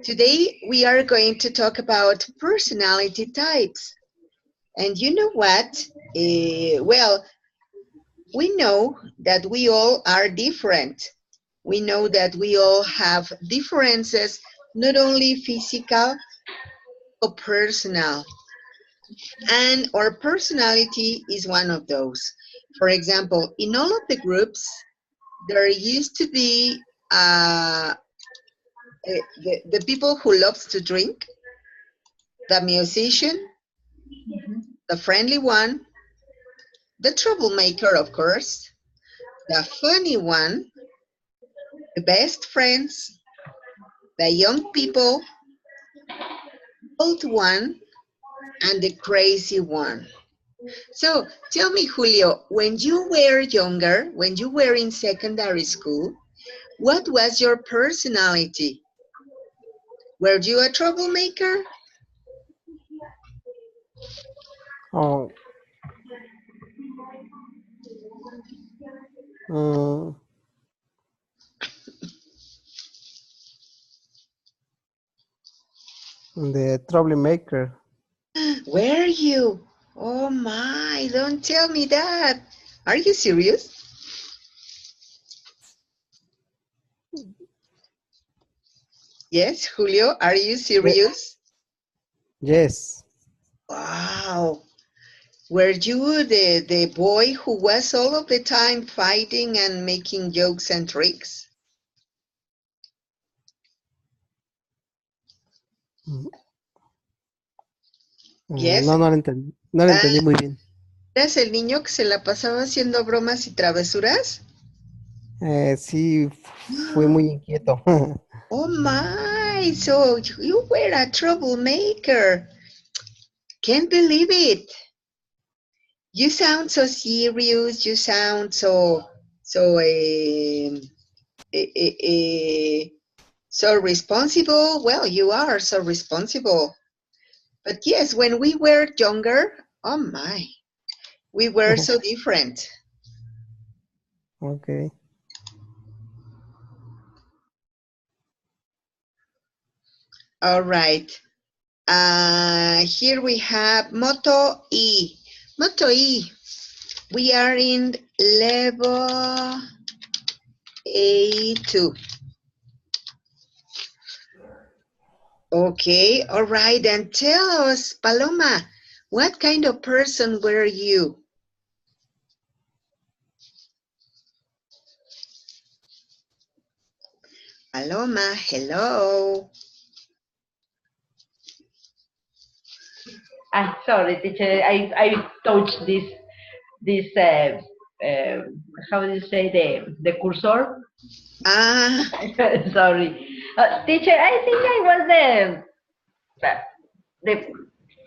Today we are going to talk about personality types. And you know what? Well, we know that we all are different. We know that we all have differences, not only physical but personal. And our personality is one of those. For example, in all of the groups, there used to be the people who loves to drink, the musician, the friendly one, the troublemaker, of course, the funny one, the best friends, the young people, old one, and the crazy one. So tell me, Julio, when you were younger, when you were in secondary school, what was your personality? Were you a troublemaker? Oh, mm, the troublemaker. Were you? Oh my, don't tell me that. Are you serious? Yes, Julio, are you Ye- serious? Yes. Wow. Were you the boy who was all of the time fighting and making jokes and tricks? Mm, Yes. No, no lo Ah, entendí muy bien. ¿eras el niño que se la pasaba haciendo bromas y travesuras? Sí, fui muy inquieto. Oh my, so you were a troublemaker. Can't believe it. You sound so serious. You sound so so responsible. Well, you are so responsible. But yes, when we were younger, oh my, we were so different. Okay. All right. Here we have Moto E. Moto E. We are in level A2. Okay, all right. And tell us, Paloma, what kind of person were you? Paloma, hello. I'm sorry, teacher. I touched this how do you say the cursor? Ah, Sorry, teacher. I think I was the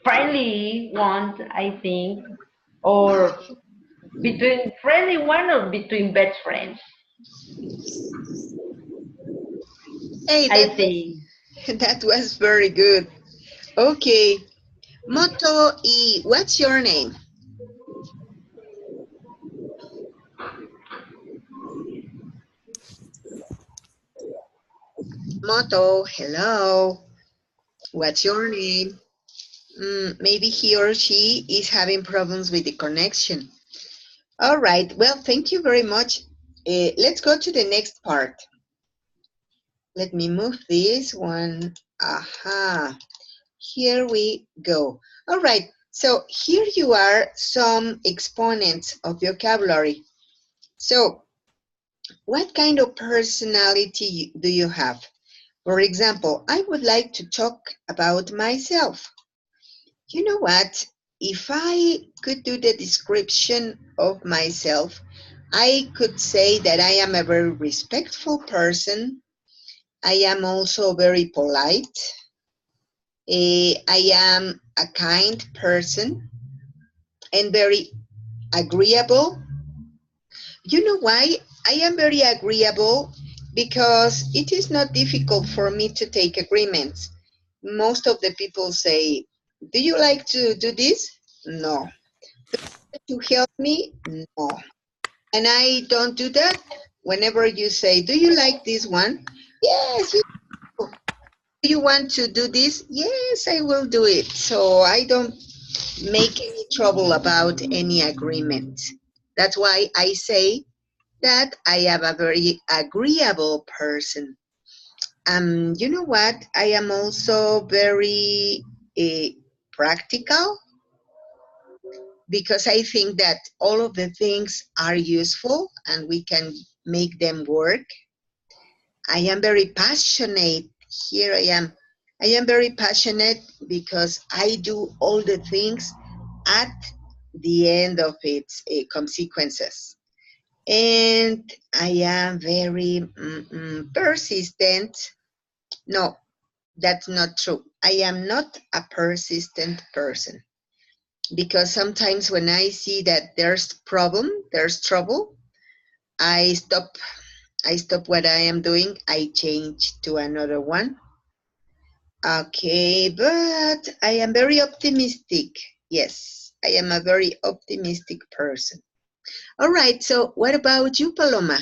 friendly one. I think, or between friendly one or between best friends. hey, I think. that was very good. Okay, Moto E, what's your name? Moto, hello. What's your name? Maybe he or she is having problems with the connection. All right. Well, thank you very much. Let's go to the next part. Let me move this one. Aha. Here we go. All right. So here you are some exponents of vocabulary. So what kind of personality do you have? For example, I would like to talk about myself. You know what? If I could do the description of myself, I could say that I am a very respectful person. I am also very polite. I am a kind person and very agreeable. You know why? I am very agreeable because it is not difficult for me to take agreements. Most of the people say, do you like to do this? No. To help me? No. And I don't do that. Whenever you say, do you like this one? Yes, you do. you want to do this? Yes, I will do it. So I don't make any trouble about any agreement. That's why I say that I am a very agreeable person. You know what? I am also very practical because I think that all of the things are useful and we can make them work. I am very passionate. Here I am. I am very passionate because I do all the things at the end of its consequences. And I am very persistent. No, that's not true. I am not a persistent person because sometimes when I see that there's trouble, I stop. I stop what I am doing. I change to another one. Okay, but I am very optimistic. Yes, I am a very optimistic person. All right, so what about you, Paloma?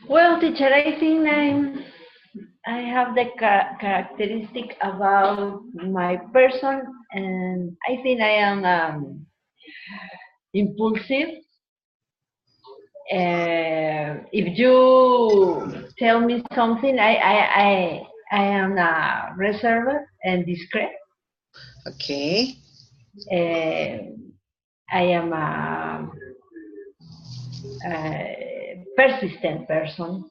Well, teacher, I think I have the characteristic about my person, and I think I am impulsive. If you tell me something, I am reserved and discreet. Okay. Uh, I am persistent person.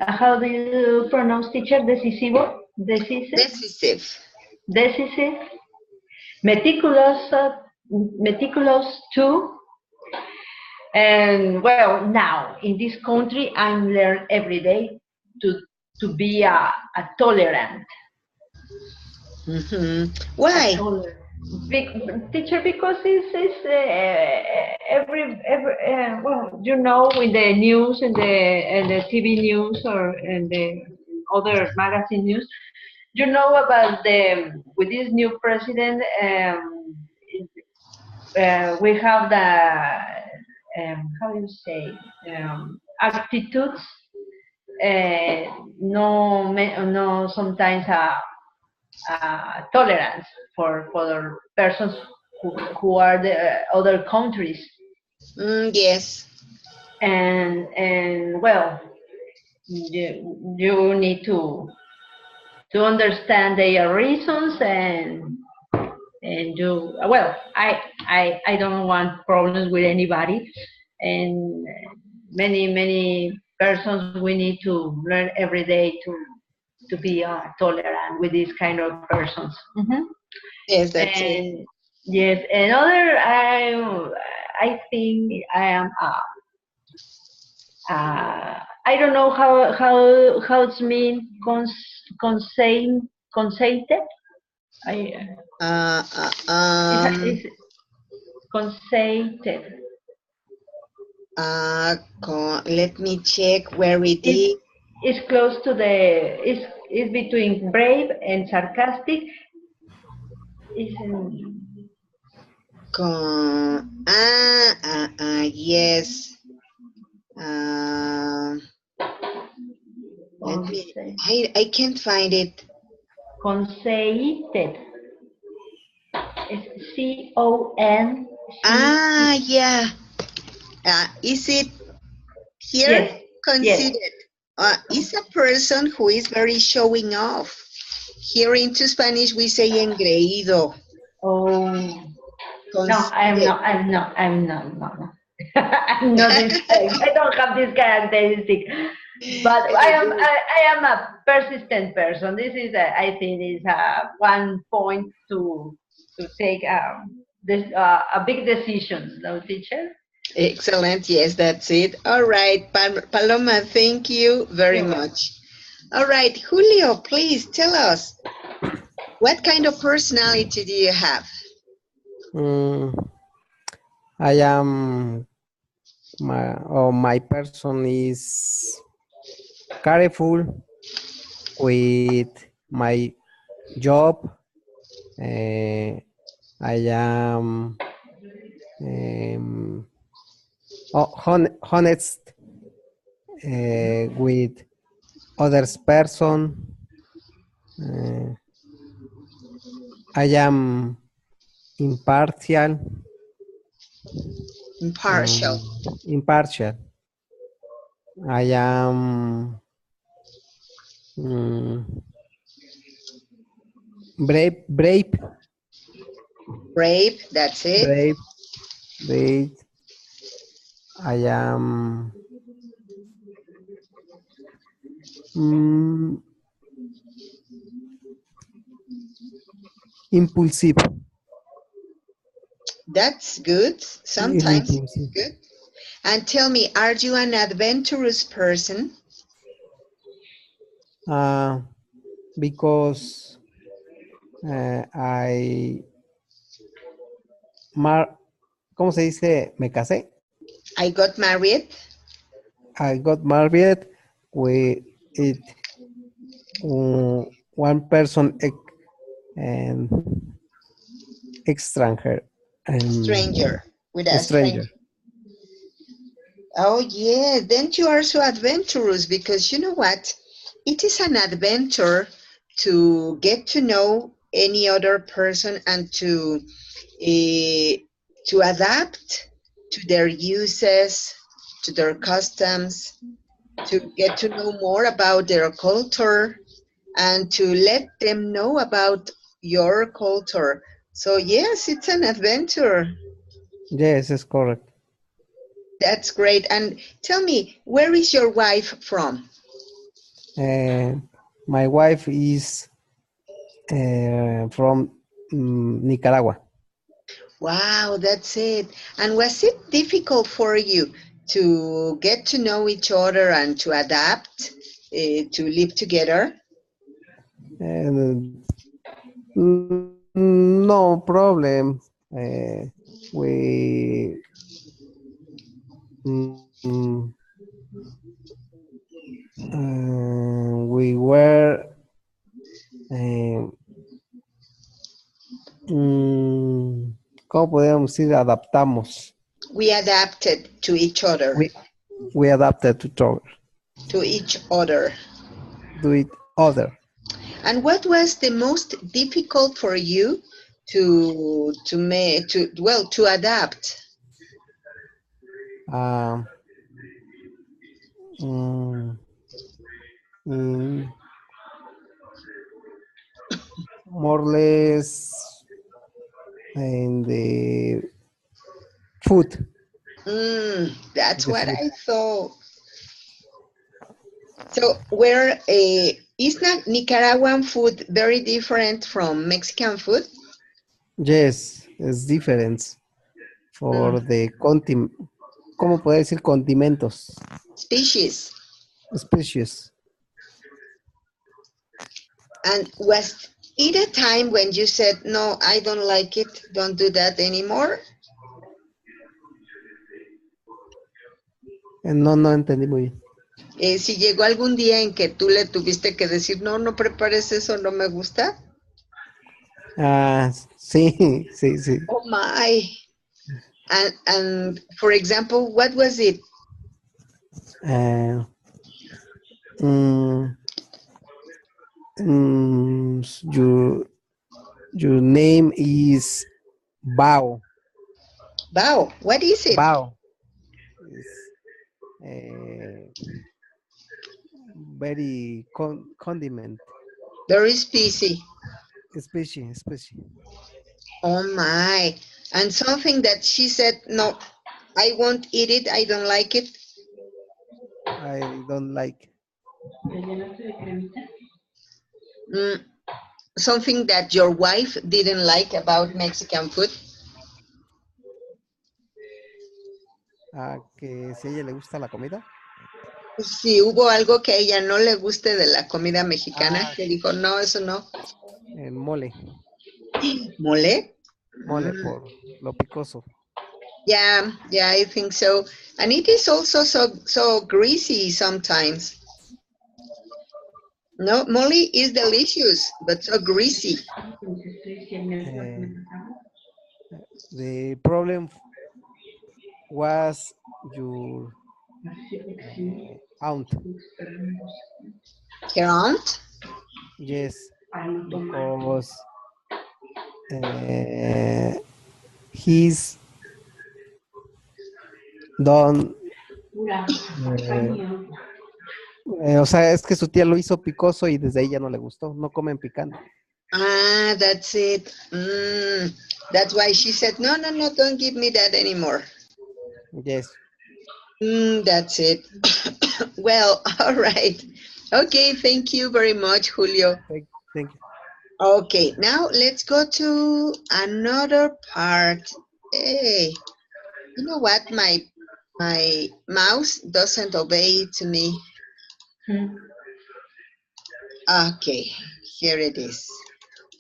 How do you pronounce teacher? Decisivo? Decisive? Decisive. Decisive? Meticulous, meticulous too. And well, now in this country, I'm learn every day to be a tolerant. A Why? tolerant teacher, because it's every well, you know, in the news, in the TV news or in the other magazine news, you know about the with this new president. We have the how do you say attitudes. No, sometimes tolerance for persons who are the other countries, Yes. and well, you need to understand their reasons, and you, well, I don't want problems with anybody, and many persons, we need to learn every day to be tolerant with these kind of persons. Yes, that's it. And yes, another, I think I am I don't know how it's mean consented. I Uh, uh, um, is consented. let me check where it Is is. is close to the is between brave and sarcastic. Is Yes. Uh, let me, I can't find it. consented. It's CONC. Yeah. Is it here? Yes, yes. Considered. Is a person who is very showing off. Here into Spanish we say engreído. Oh, no, I'm Conceited. not. I'm not. I'm not. No, no. I'm not this kind. I don't have this characteristic. But I am. Good. I am a persistent person. This is, I think, is one point to take this a big decisions. No, teacher. Excellent. Yes, that's it. All right, Paloma, thank you very You're welcome. much. All right, Julio, please tell us, what kind of personality do you have? Mm, I am my person is careful with my job. I am um, honest with others person. I am impartial. Impartial. Impartial. I am mm, brave, brave, Brave, that's it. brave, brave. I am mm, impulsive. That's good. Sometimes it's Impulsive. good. And tell me, are you an adventurous person? Uh, because I ¿cómo se dice? Me casé. I got married. I got married with it one person and stranger Stranger. With a stranger. stranger. Oh, yeah. Then you are so adventurous because you know what? It is an adventure to get to know any other person and to adapt to their uses, to their customs, to get to know more about their culture and to let them know about your culture. So, yes, it's an adventure. Yes, it's correct. That's great. And tell me, where is your wife from? And my wife is from Nicaragua. Wow, that's it. And was it difficult for you to get to know each other and to adapt, to live together? And no problem. We mm, we were eh, ¿cómo podríamos decir? Adaptamos. We adapted to each other, We we adapted to each other. to it other. And what was the most difficult for you to adapt? Um, mm, in more or less in the food. That's The what food. I thought. So, where is not Nicaraguan food very different from Mexican food? Yes, it's different for Mm, the ¿cómo puedo decir? Condimentos, species. species. And was it a time when you said, no, I don't like it, don't do that anymore? No entendí muy bien. Si llegó algún día en que tú le tuviste que decir, no, no prepares eso, no me gusta. Ah, sí, sí, sí. Oh my. And for example, what was it? Uh, mm, mm, your your name is Bao. Wow, what is it? Bao is uh, very condiment Very spicy. species. Oh my. And something that she said, no, I won't eat it, I don't like it. I don't like. Mm, something that your wife didn't like about Mexican food. Que si a ella le gusta la comida. Si hubo algo que a ella no le guste de la comida mexicana, Ah, que dijo, no, eso no. el mole. ¿Mole? Mole Mm, por lo picoso. yeah, yeah, I think so. And it is also so greasy sometimes. No, mole is delicious, but so greasy. The problem was your aunt. Her aunt? Yes, because he's done. eh, o sea, es que su tía lo hizo picoso y desde ahí ya no le gustó. No comen picante. Ah, that's it. That's why she said, no, no, no, don't give me that anymore. Yes. That's it. Well, all right. Okay, thank you very much, Julio. Thank you. Okay, now let's go to another part. Hey, you know what? My mouse doesn't obey to me. Okay, here it is.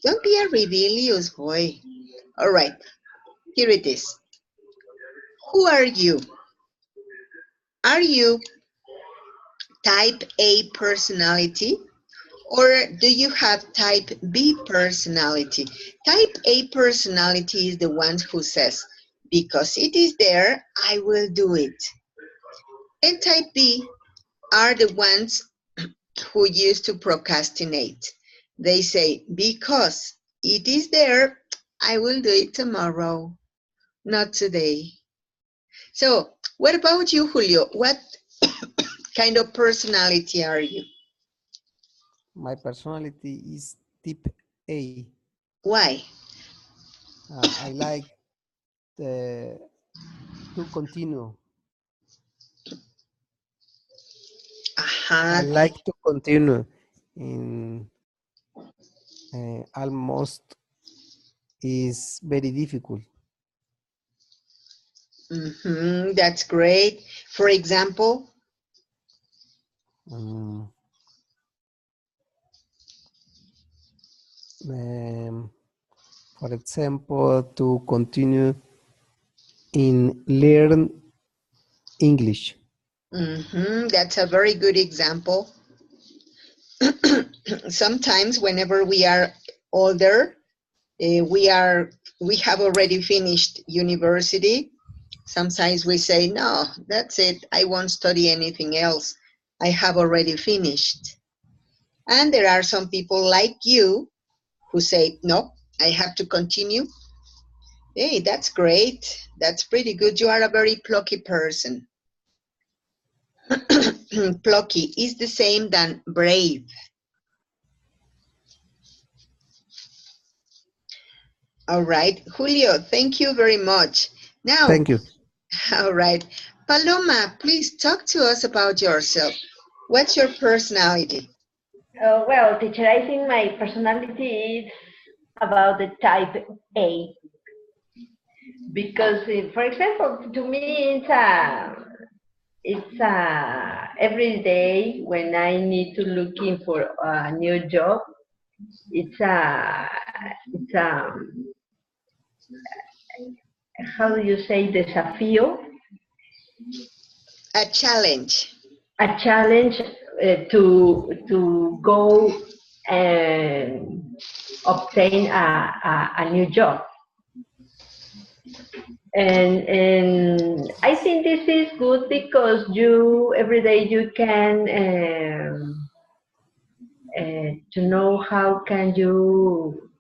Don't be a rebellious boy. All right, here it is. Who are you? Are you type A personality? Or do you have type B personality? Type A personality is the one who says, because it is there, I will do it. And type B are the ones who used to procrastinate. They say, because it is there, I will do it tomorrow, not today. So, what about you, Julio? What kind of personality are you? My personality is type A. Why? I like to continue. I Ajá. like to continue in almost is very difficult. That's great. For example, Um, for example, to continue in learn English. that's a very good example. Sometimes whenever we are older, we have already finished university. Sometimes we say, no, that's it. I won't study anything else. I have already finished. And there are some people like you who say, no, I have to continue. Hey, that's great. That's pretty good. You are a very plucky person. Plucky is the same than brave. All right, Julio, thank you very much. Now, Thank you. all right, Paloma, please talk to us about yourself. What's your personality? Well, teacher, I think my personality is about the type A because, for example, to me, it's every day when I need to looking for a new job. It's a how do you say desafío? A challenge. A challenge to go and obtain a new job. And I think this is good because you every day you can to know how can you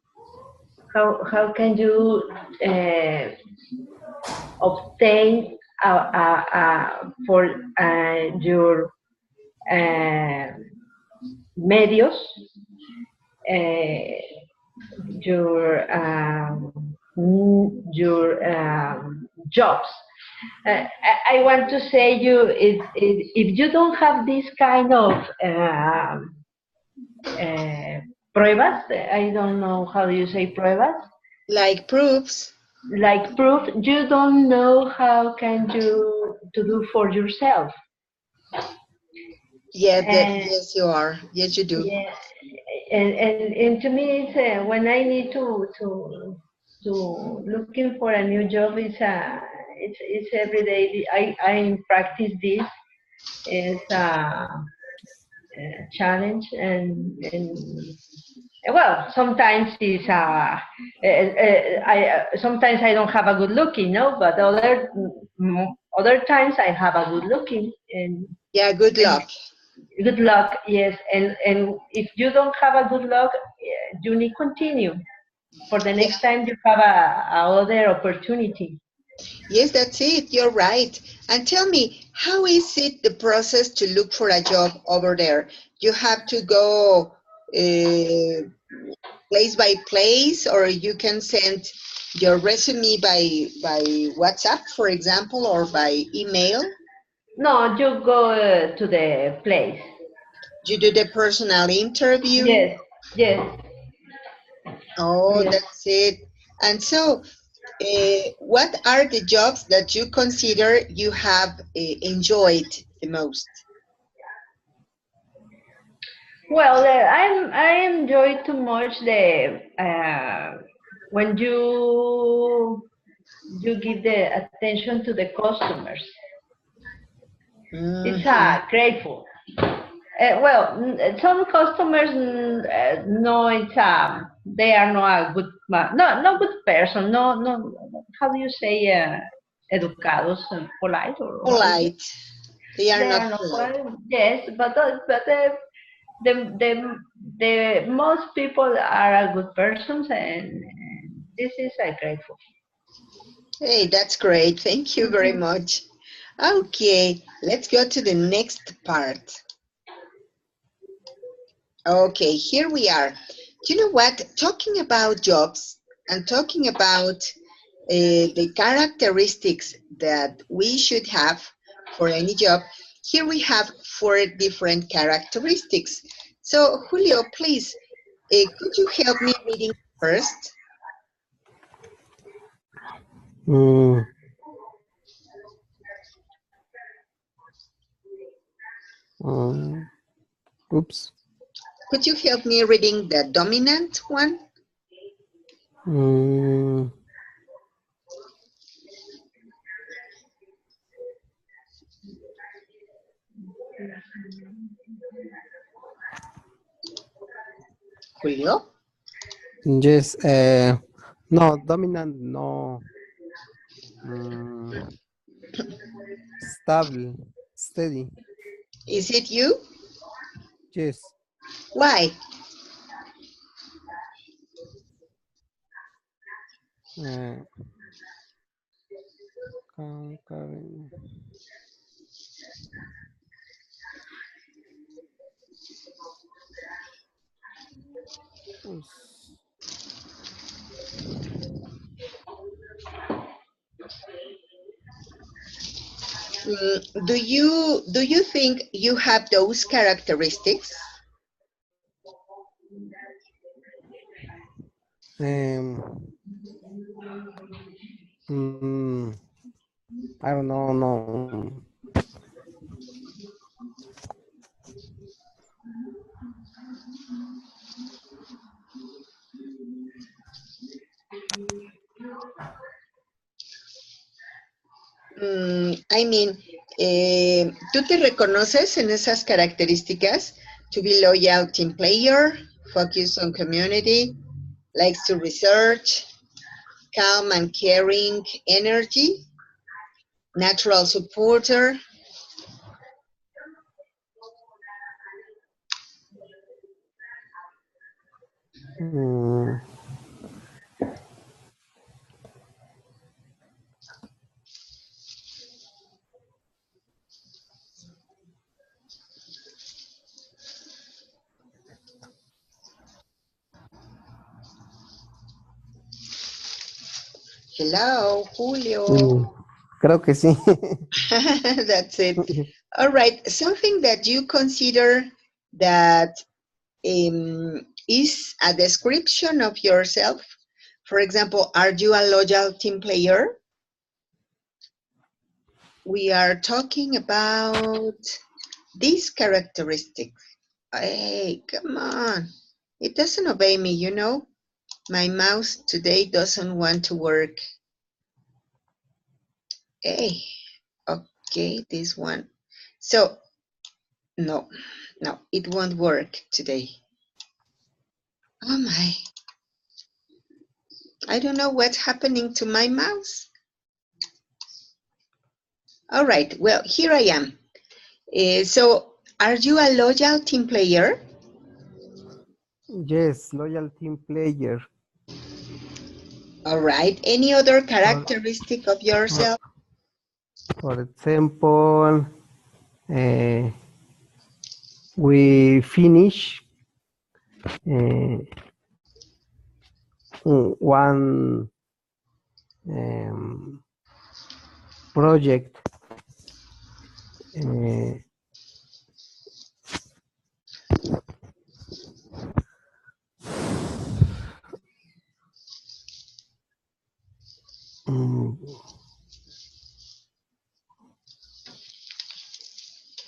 obtain for your medios your jobs. I want to say if you don't have this kind of pruebas, I don't know how you say pruebas, Like proofs. like proof, you don't know how can you to do for yourself. Yeah, And yes, you are. Yes, you do. yeah, and to me, it's when I need to looking for a new job. It's every day. I practice this. It's a challenge and well, sometimes it's I sometimes I don't have a good looking, no, but other times I have a good looking Yeah, good and luck. good luck. Yes, and if you don't have a good luck, you need continue for the Yeah, next time you have a other opportunity. yes, that's it. You're right. And tell me, how is it the process to look for a job over there? You have to go place by place, or you can send your resume by WhatsApp, for example, or by email. No, you go to the place. You do the personal interview. Yes, yes, Oh, yes. that's it. And so, what are the jobs that you consider you have enjoyed the most? Well, I enjoy too much the when you give the attention to the customers. It's Hmm. grateful. Well, some customers no, it's they are not a good no good person. No, how do you say educados, polite, or how is it? Polite. They are They not are not polite. polite. Yes, but the the the most people are a good persons, and this is grateful. Hey, that's great. Thank you very Mhm. much. Okay, let's go to the next part. Okay, here we are. You know what? Talking about jobs and talking about the characteristics that we should have for any job, here we have four different characteristics. So, Julio, please, could you help me reading first? Mm, mm, oops. Could you help me reading the dominant one? Mm, Julio? yes. No, dominant. No. Mm, stable. Steady. Is it you? Yes. Why? Uh, Conquering. Oops. Do you think you have those characteristics? Um, mm, I don't know. No. I mean, ¿tú te reconoces en esas características? To be loyal team player, focus on community, likes to research, calm and caring energy, natural supporter. Mm, Hello, Julio. mm, creo que sí. That's it. All right. Something that you consider that is a description of yourself. For example, are you a loyal team player? We are talking about these characteristics. Hey, come on. It doesn't obey me, you know? My mouse today doesn't want to work. Hey, okay, this one. So, no, it won't work today. Oh my, I don't know what's happening to my mouse. All right, well, here I am. So, are you a loyal team player? Yes, loyal team player. All right, any other For, characteristic of for, yourself? for example, uh, we finish uh, one um, project uh, mm,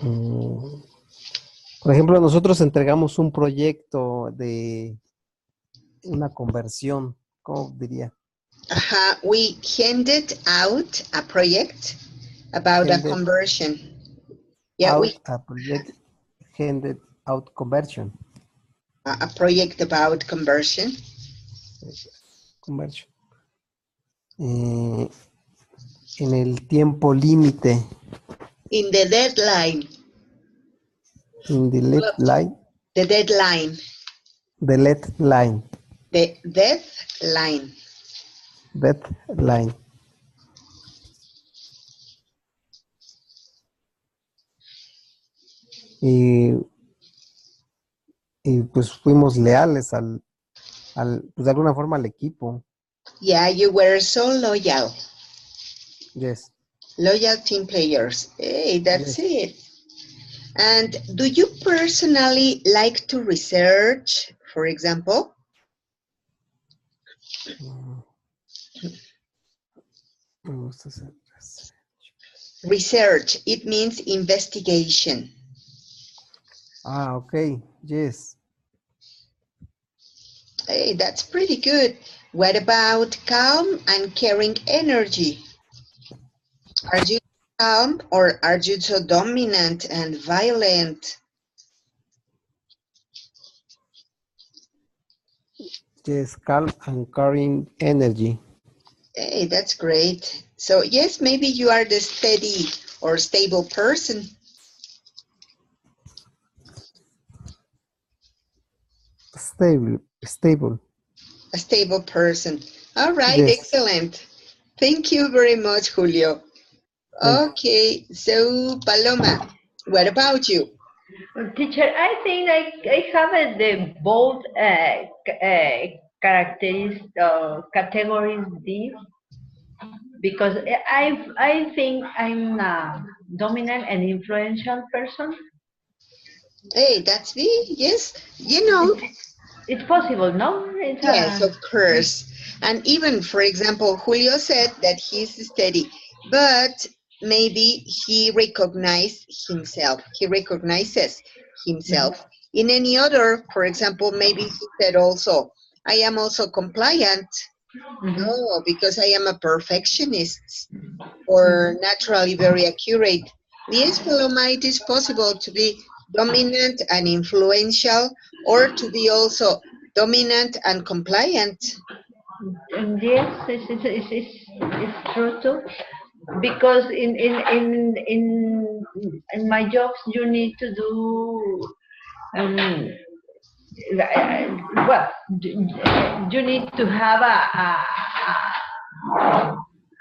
mm, por ejemplo, nosotros entregamos un proyecto de una conversión, ¿cómo diría? We handed out a project about a Handed conversion. Yeah, we out a project, handed out conversion. a project about conversion. Conversion. En el tiempo límite. In the deadline. In the lead line. The deadline. The lead line. The deadline. Deadline. Y pues fuimos leales pues de alguna forma al equipo. Yeah, you were so loyal. Yes. Loyal team players. Hey, that's Yes. it. And do you personally like to research, for example? Me gusta hacer Research, it means investigation. Ah, okay. Yes. Hey, that's pretty good. What about calm and caring energy? Are you calm or are you so dominant and violent? Yes, calm and carrying energy. Hey, that's great. So yes, maybe you are the steady or stable person. Stable. A stable person. All right, Yes. excellent. Thank you very much, Julio. Thank you. Okay, so Paloma, what about you? Teacher, I think I have the both characteristics categories D, because I think I'm a dominant and influential person. Hey, that's me. Yes, you know, It's possible, no? It's yes, of course. And even, for example, Julio said that he's steady, but maybe he recognizes himself. He recognizes himself. In any other, for example, maybe he said also, I am also compliant. No, because I am a perfectionist or naturally very accurate. Yes, Paloma, it is possible to be dominant and influential or to be also dominant and compliant. And yes, it's true too. Because in my jobs you need to do well, you need to have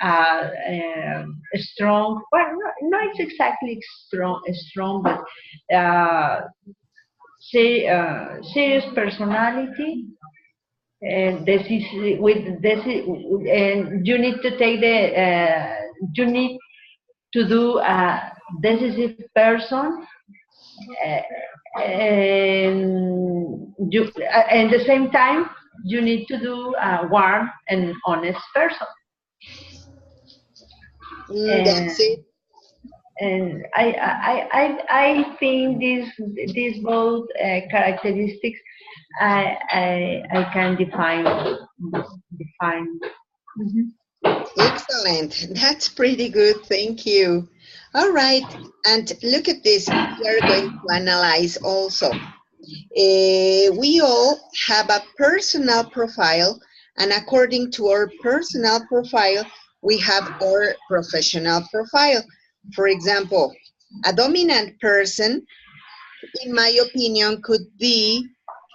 a strong, well, not it's exactly strong, but say serious personality. And this is with this is, and you need to take the you need to do a decisive person, and you at the same time you need to do a warm and honest person. That's and it. and I think these both characteristics I can define. Mhm. Excellent. That's pretty good. Thank you. All right. And look at this. We are going to analyze also. We all have a personal profile, and according to our personal profile, we have our professional profile. For example, a dominant person, in my opinion, could be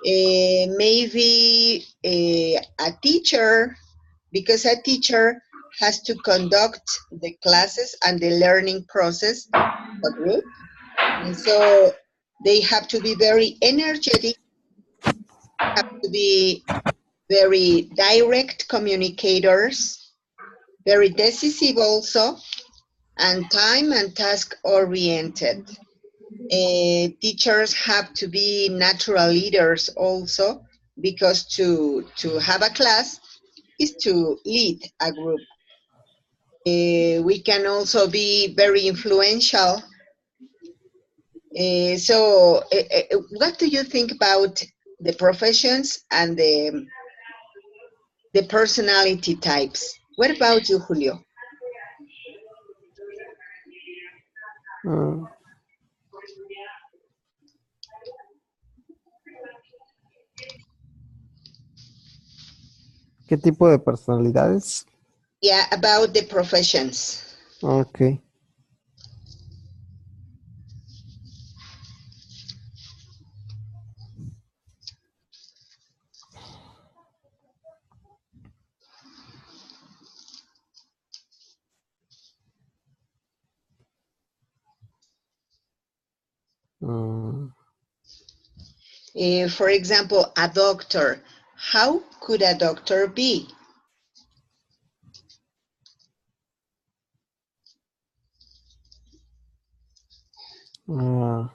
maybe a teacher, because a teacher has to conduct the classes and the learning process of a group. And so they have to be very energetic, have to be very direct communicators, very decisive also, and time and task oriented. Teachers have to be natural leaders also, because to have a class is to lead a group. We can also be very influential. What do you think about the professions and the personality types? What about you, Julio? Mm, ¿Qué tipo de personalidades? Yeah, about the professions. Ok. Mm, For example, a doctor. How could a doctor be? ah,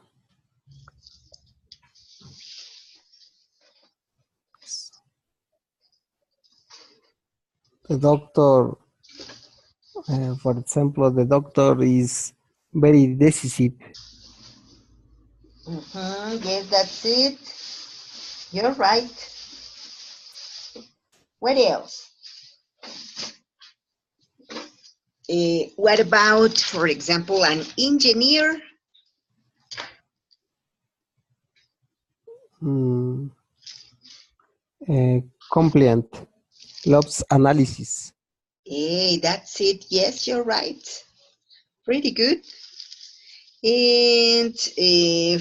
the doctor, for example, the doctor is very decisive. Yes, that's it. You're right. What else? What about, for example, an engineer? Mm, compliant, loves analysis. Hey, that's it. Yes, you're right. Pretty good. And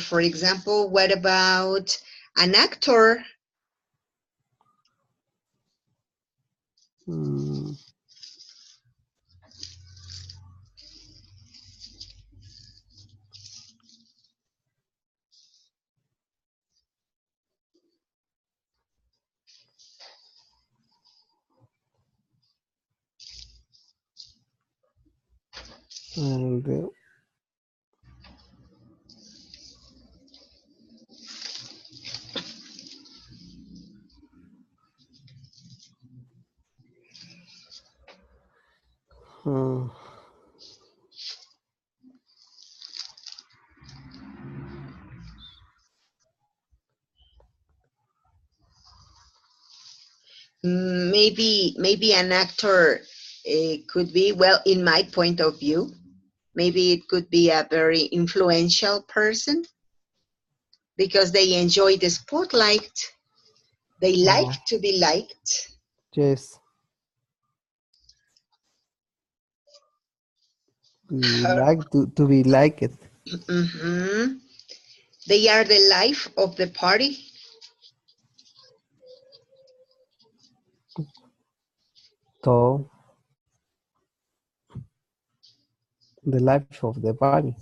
for example, what about an actor? Mm, and, mm, Maybe an actor could be, well, in my point of view, maybe it could be a very influential person because they enjoy the spotlight. They like oh, to be liked. yes, we like to be liked. Mhm. They are the life of the party. So the life of the body.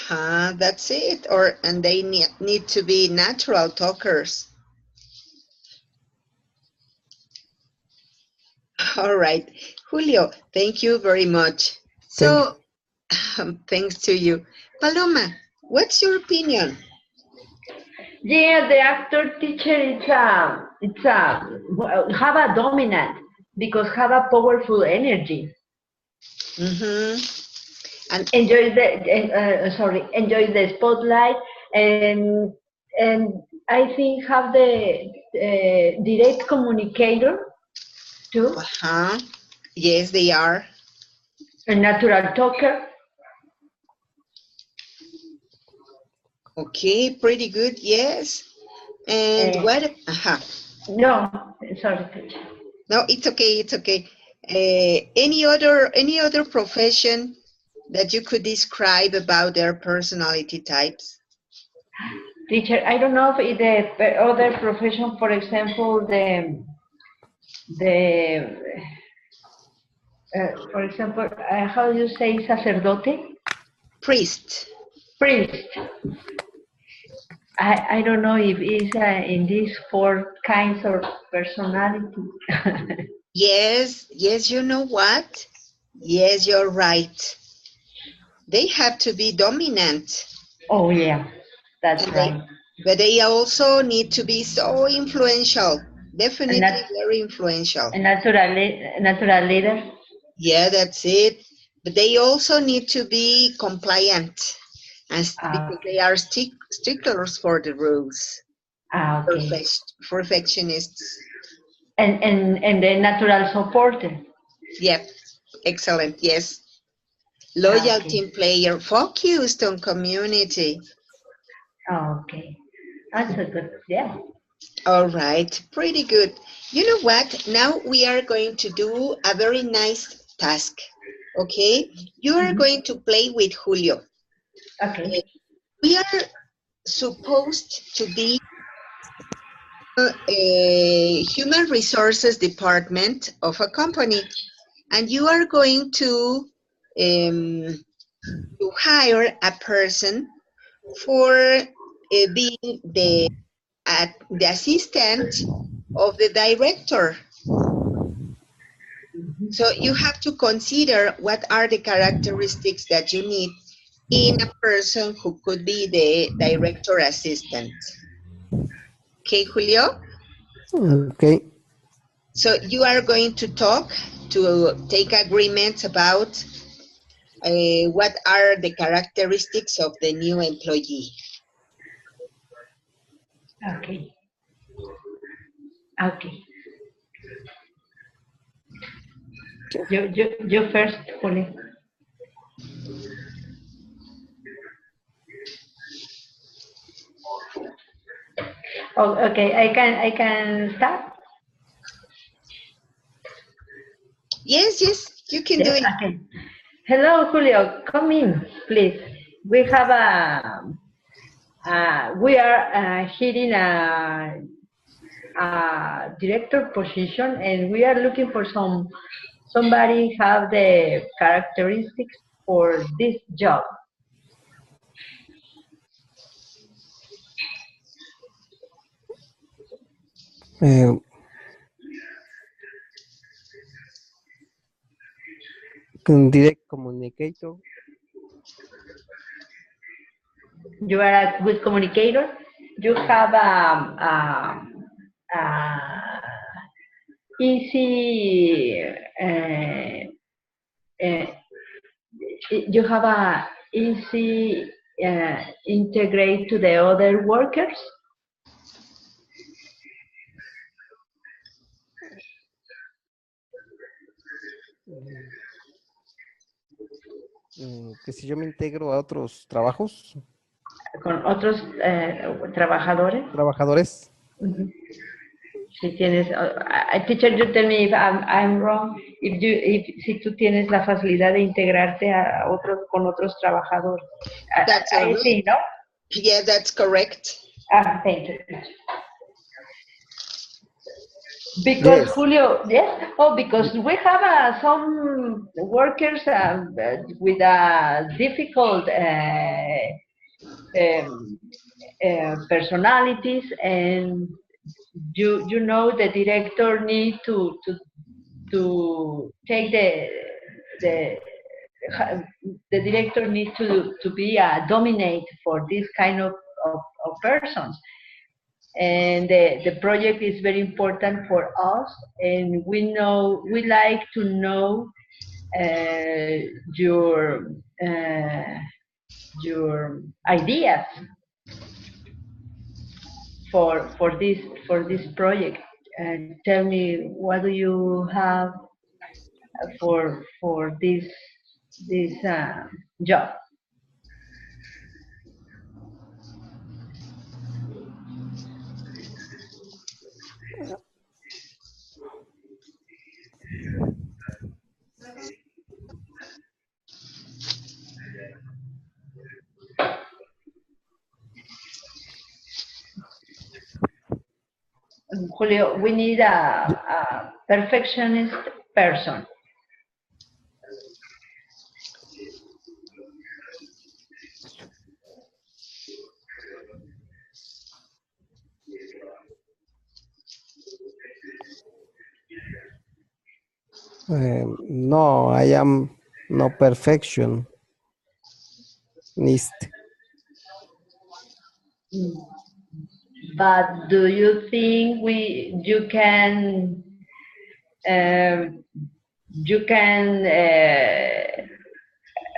That's it. And they need to be natural talkers. All right, Julio, thank you very much. Thank you. So, thanks to you. Paloma, what's your opinion? Yeah, the actor teacher well, have a dominant because have a powerful energy. And Enjoys the spotlight, and and I think have the direct communicator too, yes, they are. a natural talker. Okay, pretty good. Yes. And Uh, what? no, sorry, teacher. No, it's okay. It's okay. Any other profession that you could describe about their personality types? Teacher, I don't know if the other profession, for example, the for example, how do you say sacerdote? Priest. Priest. I don't know if it's in these four kinds of personality. Yes, yes, you know what? Yes, you're right. They have to be dominant. Oh yeah, that's And right. but they also need to be so influential. And Definitely that's very influential. a natural leader. Yeah, that's it. But they also need to be compliant, and because Okay. they are sticklers for the rules. Okay. Perfectionists. And the natural supporter. Yep, excellent. Yes. Loyal Okay. team player, focused on community. Okay. That's a good, yeah. All right, pretty good. You know what? Now we are going to do a very nice task. Okay? You are Mhm. going to play with Julio. Okay. We are supposed to be a human resources department of a company, and you are going to hire a person for being the assistant of the director. So you have to consider what are the characteristics that you need in a person who could be the director assistant. Okay, Julio? Okay. So you are going to talk to take agreements about what are the characteristics of the new employee. Okay. Okay. You first, Julio. Oh, okay. I can start. Yes, yes, you can do Yes. it. Okay. Hello, Julio. Come in, please. We have we are hitting a director position, and we are looking for somebody have the characteristics for this job. Eh, direct communicator. You are a good communicator. You have easy. Uh, you have a easy integrate to the other workers. Mm, que si yo me integro a otros trabajos, Con otros trabajadores. trabajadores. Ujú. Si tienes, teacher, you tell me if I'm wrong. Si tú tienes la facilidad de integrarte a otros con otros trabajadores. That's all I right. see, no? Yeah, that's correct. Thank you. Because Yes. Julio, yes. Oh, because we have some workers with difficult um, personalities, and you know the director need to take the the director needs to be a dominate for this kind of persons, and the project is very important for us, and we like to know uh, your uh, your ideas for this project. Tell me, what do you have for this job? Julio, we need a perfectionist person. No, I am no perfectionist. But do you think you can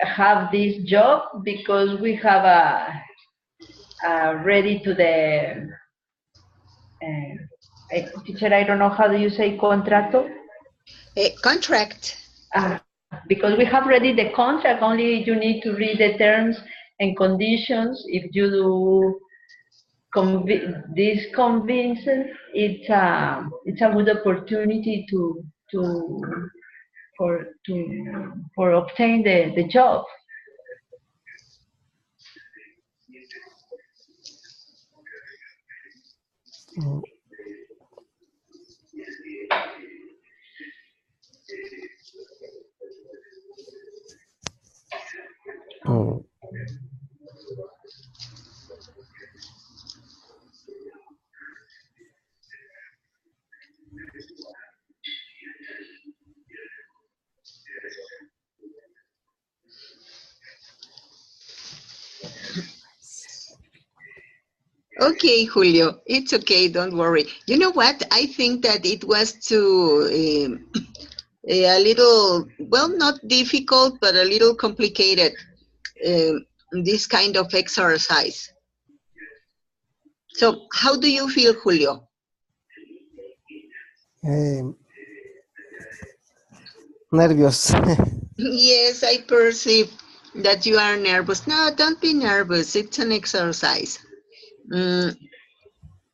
have this job because we have a ready to the teacher? I don't know how do you say contrato. Contract. Because we have ready the contract. Only you need to read the terms and conditions. If you do this convincing, it's a good opportunity for obtain the job. Oh. Okay, Julio, it's okay, don't worry. You know what? I think that it was too a little, well, not difficult, but a little complicated, this kind of exercise. So, how do you feel, Julio? Nervios. Yes, I perceive that you are nervous. No, don't be nervous. It's an exercise. You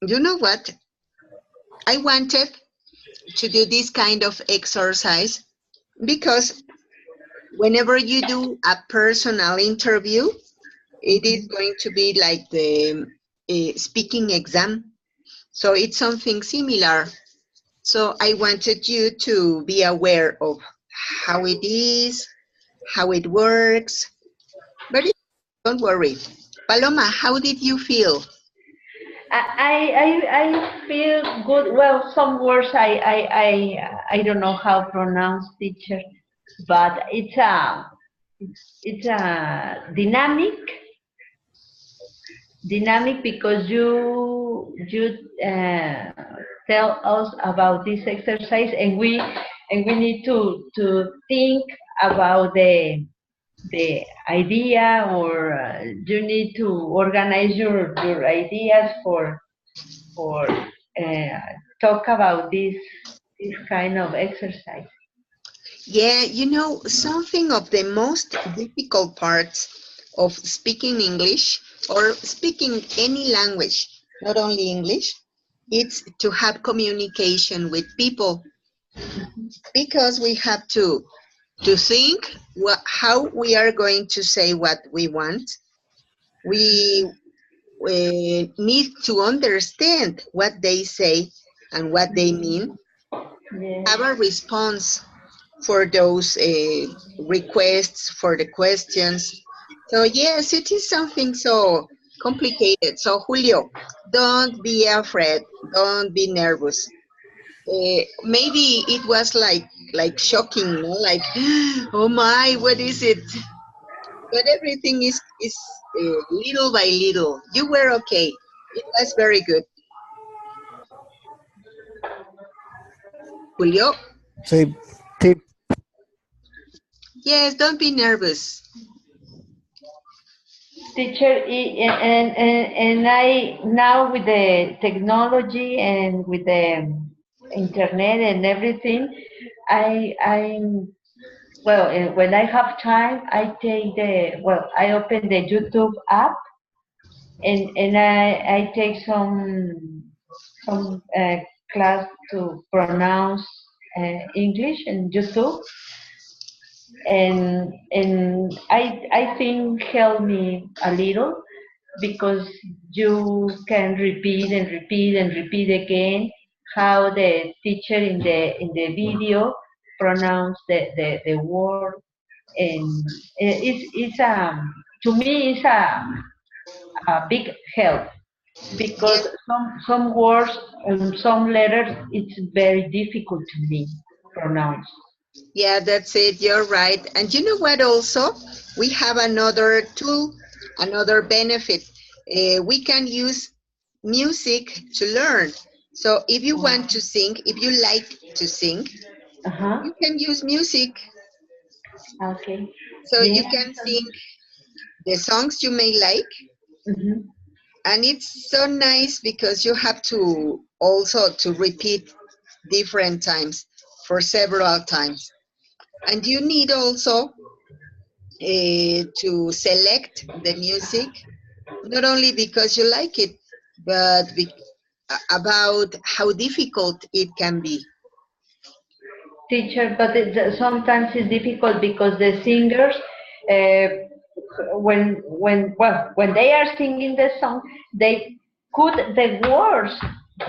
know what? I wanted to do this kind of exercise because whenever you do a personal interview, it is going to be like the speaking exam. So it's something similar. So I wanted you to be aware of how it is, how it works. But don't worry. Paloma, how did you feel? I feel good. Well, some words I don't know how to pronounce, teacher, but it's a dynamic because you tell us about this exercise, and we need to think about the idea, or you need to organize your ideas for talk about this kind of exercise. Yeah, you know, something of the most difficult parts of speaking English or speaking any language, not only English, it's to have communication with people because we have to think how we are going to say what we want. We need to understand what they say and what they mean, Yes. have a response for those requests, for the questions. So yes, it is something so complicated. So Julio, don't be afraid, don't be nervous. Maybe it was like shocking, no? Like, oh my, what is it? But everything is little by little. You were okay. It was very good. Julio, Sí, sí. yes, don't be nervous. Teacher, and I now with the technology and with the internet and everything, I'm well, when I have time, I take I open the YouTube app, and I take some class to pronounce English in YouTube, and I think help me a little because you can repeat and repeat and repeat again, how the teacher in the video pronounce the word, and it's to me it's a big help, because Yes, some words and some letters it's very difficult to me pronounce. yeah, that's it. You're right. And you know what also? We have another tool, another benefit. We can use music to learn. So if you want to sing, if you like to sing, Uh-huh. you can use music. Okay. So you Yeah. can sing the songs you may like. Mhm. And it's so nice because you have to also to repeat different times for several times. And you need also to select the music, not only because you like it, but about how difficult it can be. Teacher, but sometimes it's difficult because the singers, when they are singing the song, they cut the words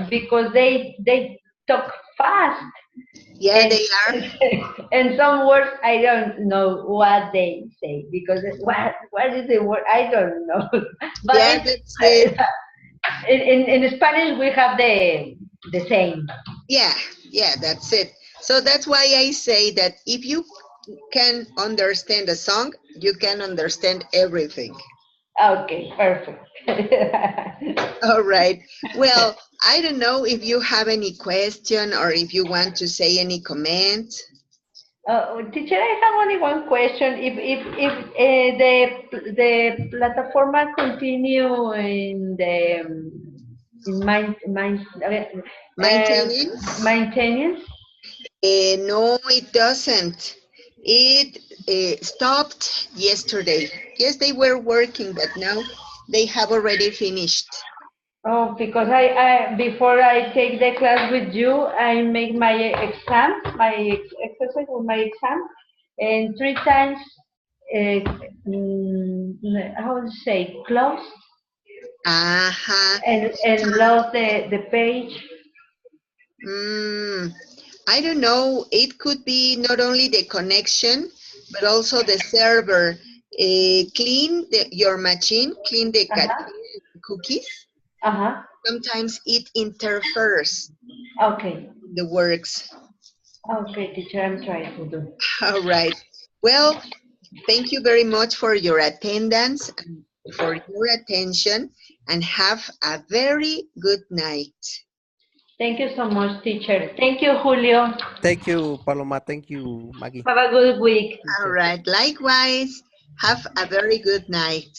because they talk fast, Yeah, and they are. and some words I don't know what they say, because what is the word I don't know. But Yeah, it's that's it. in Spanish we have the same. Yeah, yeah, that's it. So that's why I say that if you can understand a song, you can understand everything. Okay, perfect. All right. Well, I don't know if you have any question or if you want to say any comment. Teacher, I have only one question. If the plataforma continue in the in uh, Maintenance? maintenance. No, it doesn't. It stopped yesterday. Yes, they were working, but now they have already finished. Oh, because I before I take the class with you, I make my exam, my exercise with my exam, and three times, uh, how to say, close Aha. and lost the page. Mm, I don't know. It could be not only the connection, but also the server. Clean your machine, clean the Uh-huh. cookies. Uh-huh. Sometimes it interferes Okay. the works. Okay, teacher, I'm trying to do. All right. Well, thank you very much for your attendance and for your attention, and have a very good night. Thank you so much, teacher. Thank you, Julio. Thank you, Paloma. Thank you, Maggie. Have a good week. All Teacher. right. Likewise, have a very good night.